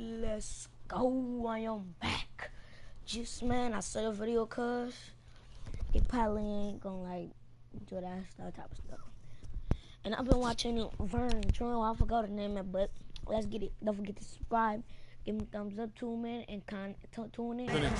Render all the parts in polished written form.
Let's go, I am back. Just, man, I saw the video, cuz it probably ain't gonna, like, do that type of stuff. And I've been watching Vern Journal, I forgot the name of it, but let's get it. Don't forget to subscribe, give me a thumbs up, tune in, and tune in. Anyways.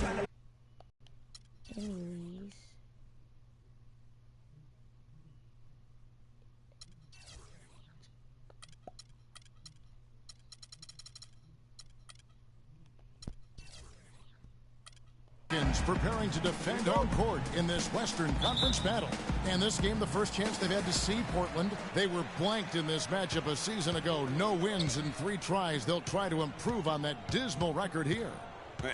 Preparing to defend home court in this Western Conference battle. And this game, the first chance they've had to see Portland. They were blanked in this matchup a season ago. No wins in 3 tries. They'll try to improve on that dismal record here.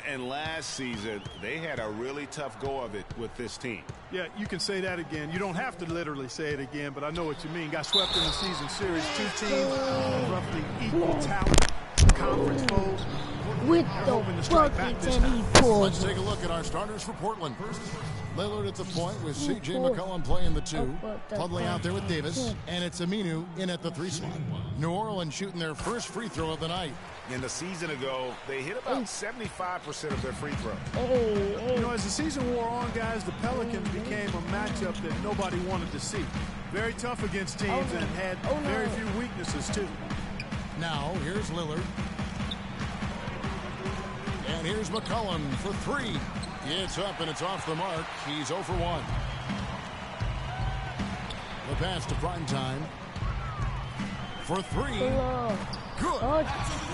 And last season, they had a really tough go of it with this team. Yeah, you can say that again. You don't have to literally say it again, but I know what you mean. Got swept in the season series. 2 teams, roughly equal talent, conference foes. With the buckets and he pulls. Let's take a look at our starters for Portland. Lillard at the point with C.J. McCollum playing the 2. Plumlee out there with Davis. And it's Aminu in at the 3 spot. New Orleans shooting their first free throw of the night. And the season ago, they hit about 75% of their free throws. You know, as the season wore on, guys, the Pelicans became a matchup that nobody wanted to see. Very tough against teams and had very few weaknesses, too. Now, here's Lillard. And here's McCollum for 3. It's up and it's off the mark. He's 0 for 1. The pass to Primetime. For 3. Good. That's a 3.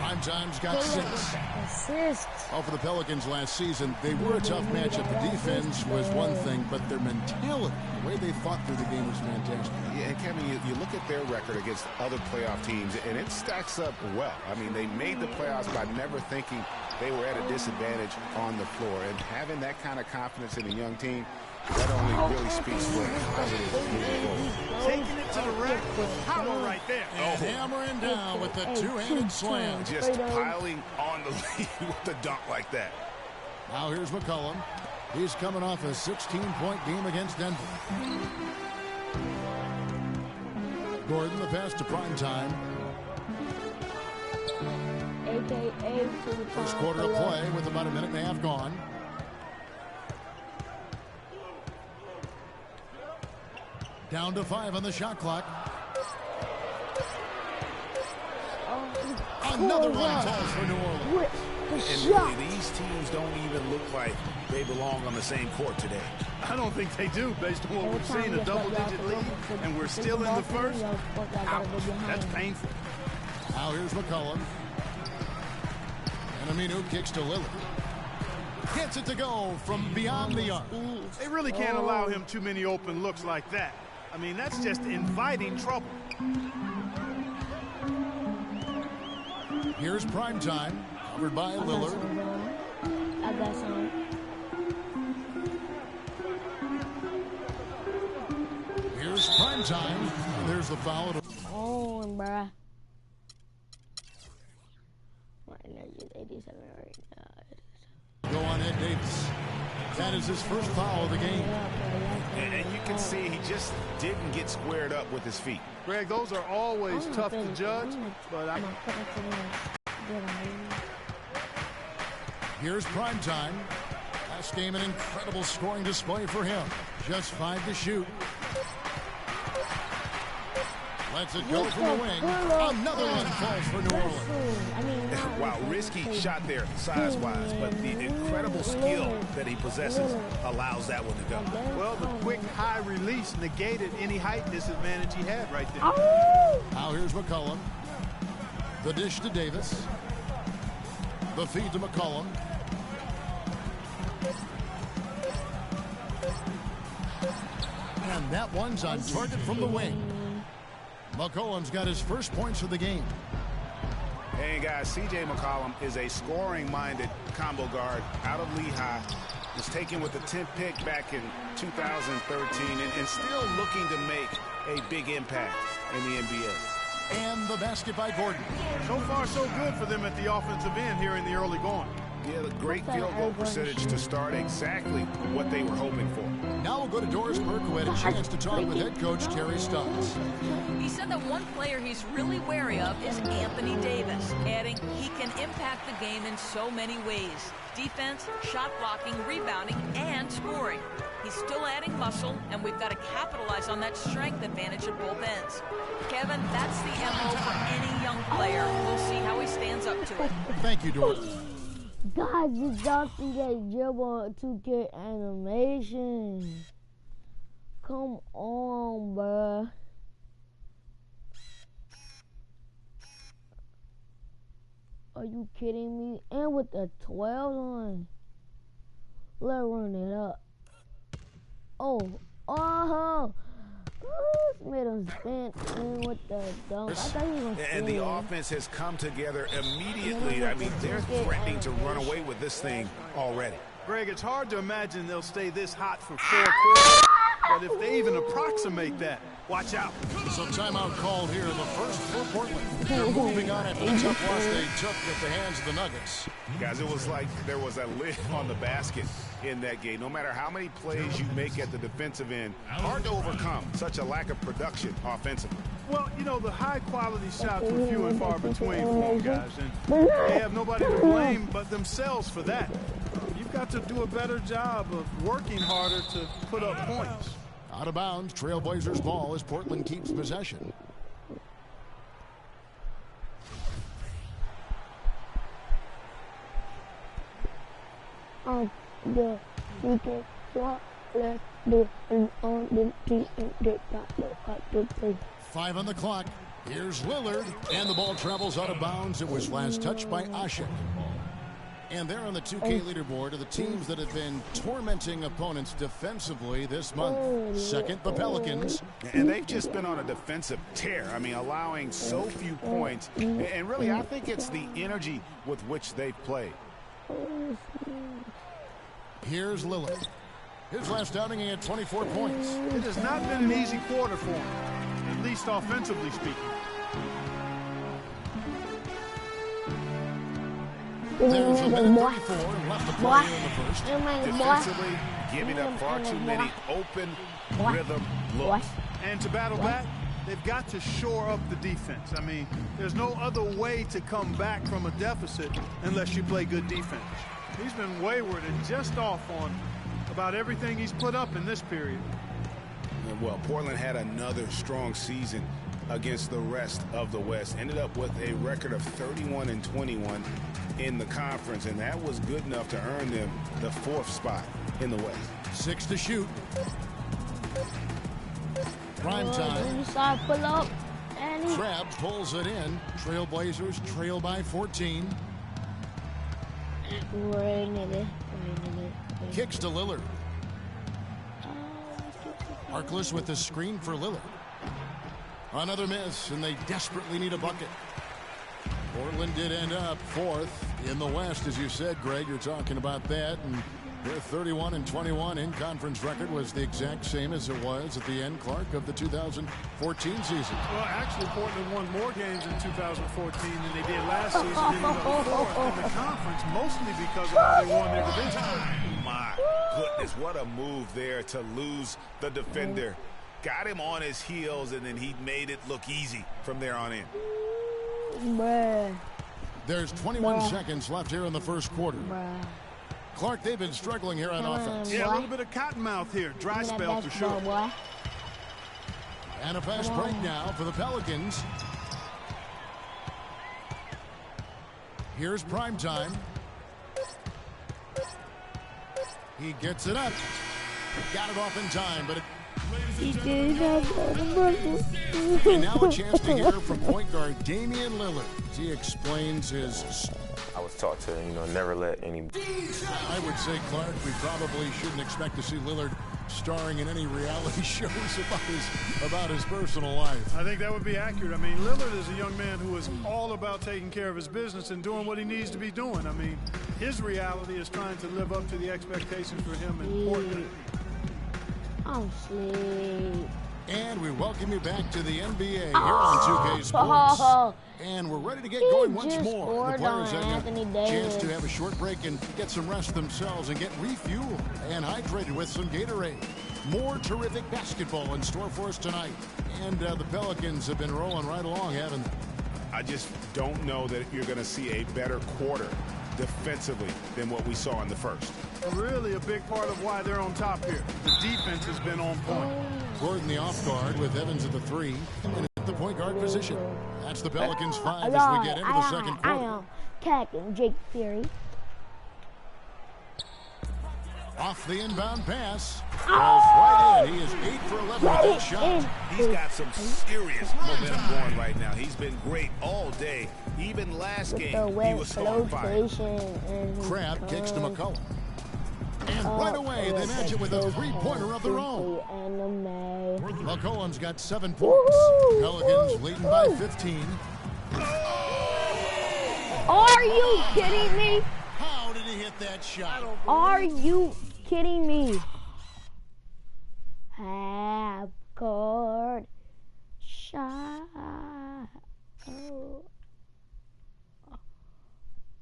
Primetime's got 6. Assist. Oh, for the Pelicans last season, they were a tough matchup. The defense was one thing, but their mentality, the way they fought through the game was fantastic. Yeah, and Kevin, you look at their record against other playoff teams, and it stacks up well. I mean, they made the playoffs by never thinking they were at a disadvantage on the floor. And having that kind of confidence in a young team, that only really speaks for positive moving forward. Taking it to the rack with power right there. And hammering down with the 2-handed slam. Just piling on the lead with a dunk like that. Now here's McCollum. He's coming off a 16-point game against Denver. Gordon, the pass to Primetime. AKA First quarter of play with about a minute and a half gone. Down to 5 on the shot clock. Another one falls for New Orleans. And really, these teams don't even look like they belong on the same court today. I don't think they do, based on what we've seen, a double-digit lead, and we're still in the first. Ouch, that's painful. Now here's McCollum. And Aminu kicks to Lillard. Gets it to go from beyond the arc. They really can't allow him too many open looks like that. I mean, that's just inviting trouble. Here's Primetime, covered by Lillard. I got some. Here's Primetime. There's the foul. Oh, bruh. Right now, you're 87 right now. Go on Ed Davis. That is his first foul of the game. And you can see he just didn't get squared up with his feet. Greg, those are always tough to judge, but Here's Primetime. Last game, an incredible scoring display for him. Just 5 to shoot. Lets it go from the wing. Another one falls for New Orleans. Wow, risky shot there size-wise, but the incredible skill that he possesses allows that one to go. Well, the quick high release negated any height disadvantage he had right there. Now here's McCollum. The dish to Davis. The feed to McCollum. And that one's on target from the wing. McCollum's got his first points of the game. Hey, guys, C.J. McCollum is a scoring-minded combo guard out of Lehigh. Was taken with the 10th pick back in 2013 and still looking to make a big impact in the NBA. And the basket by Gordon. So far, so good for them at the offensive end here in the early going. Yeah, the great field goal percentage to start, exactly what they were hoping for. Now we'll go to Doris Burke, who had a chance to talk with head coach Terry Stotts. He said that one player he's really wary of is Anthony Davis. Adding He can impact the game in so many ways. Defense, shot blocking, rebounding, and scoring. He's still adding muscle, and we've got to capitalize on that strength advantage at both ends. Kevin, that's the MO for any young player. We'll see how he stands up to it. Thank you, Dorothy. Guys, did y'all see that dribble 2K animation? Come on, bruh. Are you kidding me? And with the 12 on. Let's run it up. Oh. Made him spin in with the dunk. I thought he was gonna And the offense has come together immediately. I mean, they're threatening to run away with this thing already. Greg, it's hard to imagine they'll stay this hot for 4 quarters. But if they even approximate that, watch out. So timeout called here in the first for Portland. They're moving on after the tough loss they took at the hands of the Nuggets. Guys, it was like there was a lid on the basket in that game. No matter how many plays you make at the defensive end, hard to overcome such a lack of production offensively. Well, you know, the high-quality shots were few and far between for them guys, and they have nobody to blame but themselves for that. You've got to do a better job of working harder to put up points. Out of bounds, Trailblazers ball as Portland keeps possession. The weekend swap, let's do an on the team and get that to play. 5 on the clock. Here's Lillard, and the ball travels out of bounds. It was last touched by Asik. And they're on the 2K leaderboard of the teams that have been tormenting opponents defensively this month. Second, the Pelicans. And they've just been on a defensive tear. I mean, allowing so few points. And really, I think it's the energy with which they've played. Here's Lillard. His last outing, he had 24 points. It has not been an easy quarter for him, at least offensively speaking. There's a minute 34 left to play in the first. Defensively, giving up far too many open rhythm looks. And to battle back, they've got to shore up the defense. I mean, there's no other way to come back from a deficit unless you play good defense. He's been wayward and just off on about everything he's put up in this period. Well, Portland had another strong season against the rest of the West. Ended up with a record of 31-21 in the conference, and that was good enough to earn them the 4th spot in the West. 6 to shoot. Prime time. Pull up. Trabb pulls it in. Trailblazers trail by 14. Kicks to Lillard. Harkless with the screen for Lillard. Another miss, and they desperately need a bucket. Portland did end up 4th in the West, as you said, Greg. You're talking about that, and their 31-21 in conference record was the exact same as it was at the end, Clark, of the 2014 season. Well, actually, Portland won more games in 2014 than they did last season, ending up 4th in the conference, mostly because of how they won their division. My goodness, what a move there to lose the defender. Got him on his heels, and then he made it look easy from there on in. There's 21 seconds left here in the first quarter. Clark, they've been struggling here on offense. Yeah, a little bit of cottonmouth here. Dry spell for sure. And a fast break now for the Pelicans. Here's prime time. He gets it up. Got it off in time, but and now a chance to hear from point guard Damian Lillard as he explains his. I was taught to, never let any. I would say, Clark, we probably shouldn't expect to see Lillard starring in any reality shows about his personal life. I think that would be accurate. I mean, Lillard is a young man who is all about taking care of his business and doing what he needs to be doing. I mean, his reality is trying to live up to the expectations for him in Portland. I'm asleep. And we welcome you back to the NBA here on 2K Sports. And we're ready to get going once more. The players have a chance to have a short break and get some rest themselves and get refueled and hydrated with some Gatorade. More terrific basketball in store for us tonight. And the Pelicans have been rolling right along, haven't they? I just don't know that you're going to see a better quarter defensively than what we saw in the first. Really a big part of why they're on top here. The defense has been on point. Gordon the off guard with Evans at the 3 and at the point guard position. That's the Pelicans 5 as we get into the second quarter. I am Captain Jake Fury. Off the inbound pass. Falls right in. He is 8 for 11 with that shot. He's got some serious momentum going right now. He's been great all day. Even last game, he was on fire. Crab kicks to McCollum. And right away, they match it with a three-pointer of their own. McCollum's got 7 points. Pelicans leading by 15. Are you kidding me? How did he hit that shot? Are you kidding me? Half court shot.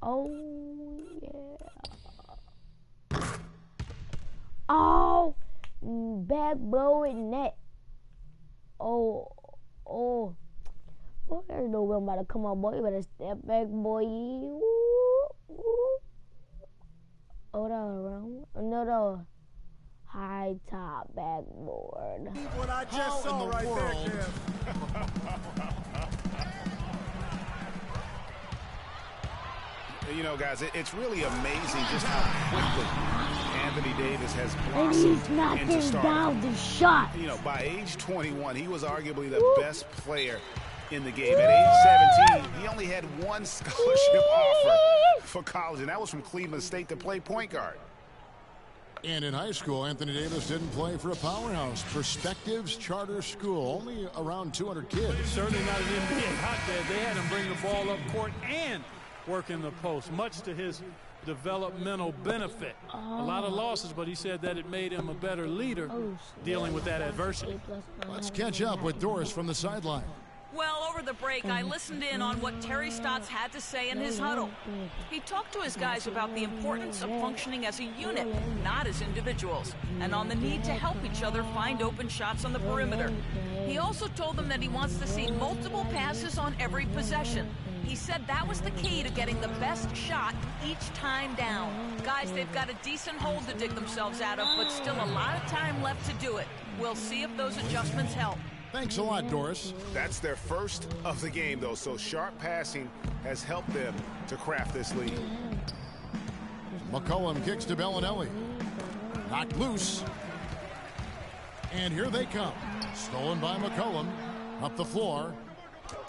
Oh yeah. Oh, back blow in net. Oh. Boy, there's no one about to come on, boy. You better step back, boy. Hold on, around. Another high top backboard. What I just saw right there, Kev. You know, guys, it's really amazing just how quickly Anthony Davis has blossomed into stardom. Down the shot. You know, by age 21, he was arguably the best player in the game. At age 17, he only had one scholarship offer for college, and that was from Cleveland State to play point guard. And in high school, Anthony Davis didn't play for a powerhouse. Perspectives Charter School, only around 200 kids. Certainly not an NBA hotbed. They had him bring the ball up court and work in the post, much to his developmental benefit. A lot of losses, but he said that it made him a better leader dealing with that adversity. Let's catch up with Doris from the sideline. Well, over the break, I listened in on what Terry Stotts had to say in his huddle. He talked to his guys about the importance of functioning as a unit, not as individuals, and on the need to help each other find open shots on the perimeter. He also told them that he wants to see multiple passes on every possession. He said that was the key to getting the best shot each time down. Guys, they've got a decent hole to dig themselves out of, but still a lot of time left to do it. We'll see if those adjustments help. Thanks a lot, Doris. That's their first of the game, though, so sharp passing has helped them to craft this lead. McCollum kicks to Bellinelli. Knocked loose. And here they come. Stolen by McCollum. Up the floor.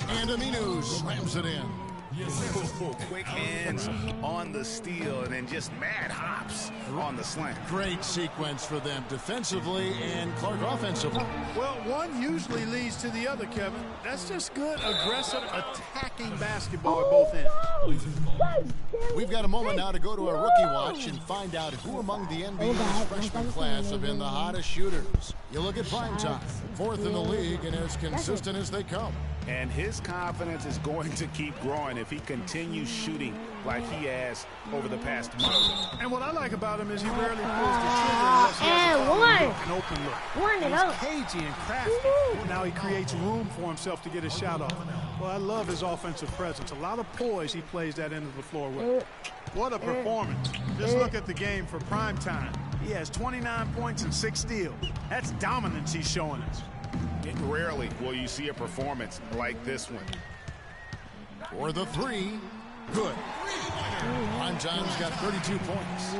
And Aminu slams it in. Quick hands on the steal and then just mad hops on the slam. Great sequence for them defensively and Clark offensively. Well, one usually leads to the other, Kevin. That's just good, aggressive, attacking basketball at both ends. We've got a moment now to go to a rookie watch and find out who among the NBA's freshman class have been the hottest shooters. You look at Primetime, 4th in the league and as consistent as they come. And his confidence is going to keep growing if he continues shooting like he has over the past month. And what I like about him is he rarely pulls the trigger unless he has an open look. He's cagey and crafty. Now he creates room for himself to get his shot off. Well, I love his offensive presence. A lot of poise he plays that end of the floor with. What a performance. Just look at the game for prime time. He has 29 points and 6 steals. That's dominance he's showing us. Rarely will you see a performance like this one. For the 3, good. Primetime's got 32 points.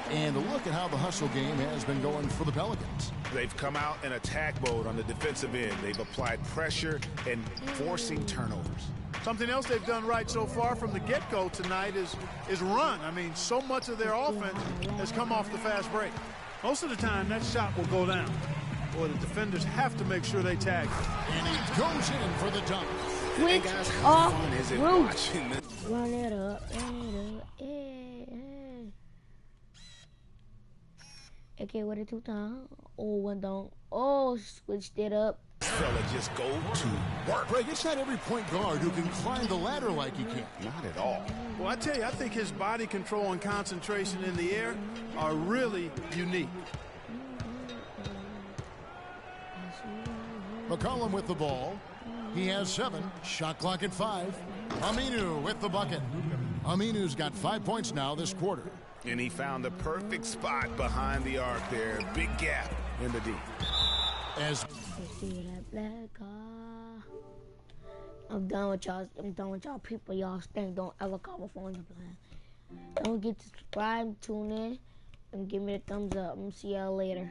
And look at how the hustle game has been going for the Pelicans. They've come out in attack mode on the defensive end. They've applied pressure and forcing turnovers. Something else they've done right so far from the get-go tonight is run. I mean, so much of their offense has come off the fast break. Most of the time, that shot will go down. Boy, the defenders have to make sure they tag him. And he goes in for the dunk. Hey guys, how fun is it watching this? Run it up, Okay, what it 2 times? Oh, 1 dunk. Oh, switched it up. This fella just go to work. Greg, it's not every point guard who can climb the ladder like he can. Not at all. Well, I tell you, I think his body control and concentration in the air are really unique. McCollum with the ball. He has 7. Shot clock at 5. Aminu with the bucket. Aminu's got 5 points now this quarter. And he found the perfect spot behind the arc there. Big gap in the D. As See that black car. I'm done with y'all. I'm done with y'all people. Y'all stink. Don't ever call my phone. Don't forget to subscribe, tune in, and give me a thumbs up. I'm see y'all later.